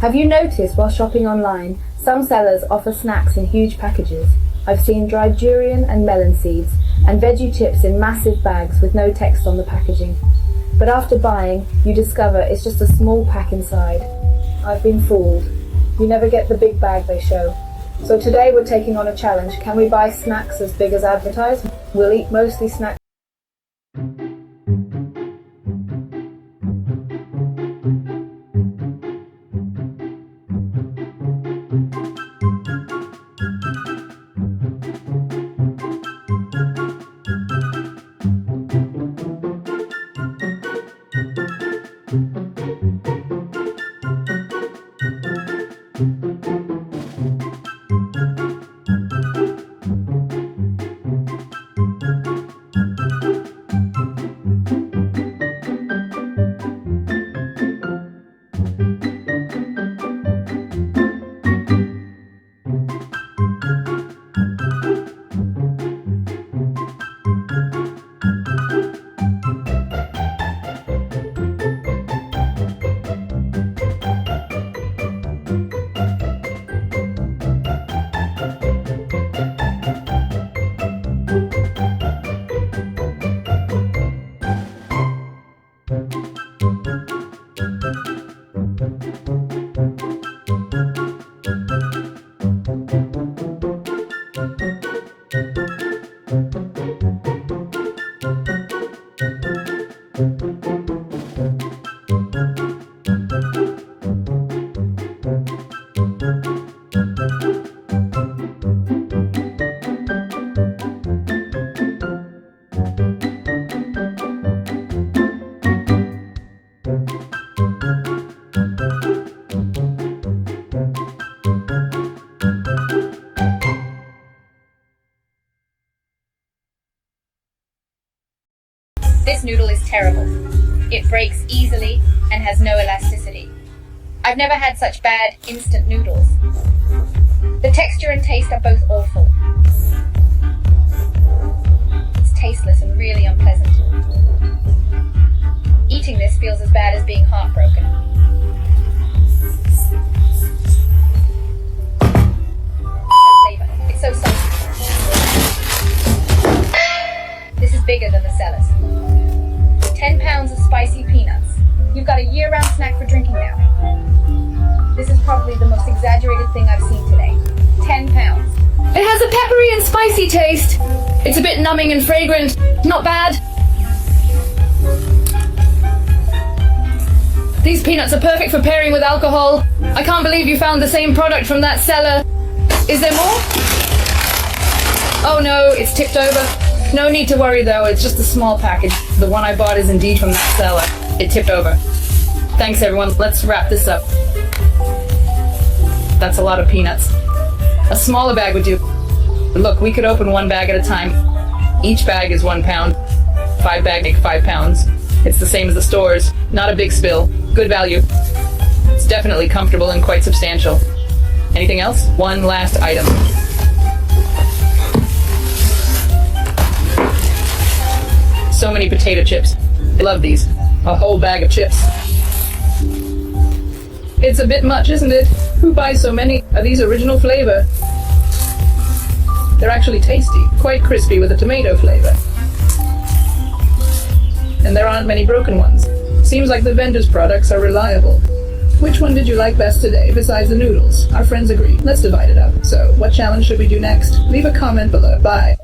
Have you noticed while shopping online, some sellers offer snacks in huge packages? I've seen dried durian and melon seeds, and veggie chips in massive bags with no text on the packaging. But after buying, you discover it's just a small pack inside. I've been fooled. You never get the big bag they show. So today we're taking on a challenge. Can we buy snacks as big as advertised? We'll eat mostly snacks. This noodle is terrible. It breaks easily and has no elasticity. I've never had such bad instant noodles. The texture and taste are both awful. It's tasteless and really unpleasant. Eating this feels as bad as being heartbroken. No flavor. It's so soft. This is bigger than the sellers. 10 pounds of spicy peanuts. You've got a year-round snack for drinking now. This is probably the most exaggerated thing I've seen today. 10 pounds. It has a peppery and spicy taste. It's a bit numbing and fragrant. Not bad. These peanuts are perfect for pairing with alcohol. I can't believe you found the same product from that seller. Is there more? Oh no, it's tipped over. No need to worry though, it's just a small package. The one I bought is indeed from that seller. It tipped over. Thanks everyone, let's wrap this up. That's a lot of peanuts. A smaller bag would do. Look, we could open one bag at a time. Each bag is 1 pound. 5 bags make 5 pounds. It's the same as the stores. Not a big spill. Good value. It's definitely comfortable and quite substantial. Anything else? One last item. So many potato chips. I love these. A whole bag of chips. It's a bit much, isn't it? Who buys so many? Are these original flavor? They're actually tasty. Quite crispy with a tomato flavor. And there aren't many broken ones. Seems like the vendor's products are reliable. Which one did you like best today, besides the noodles? Our friends agree. Let's divide it up. So, what challenge should we do next? Leave a comment below. Bye.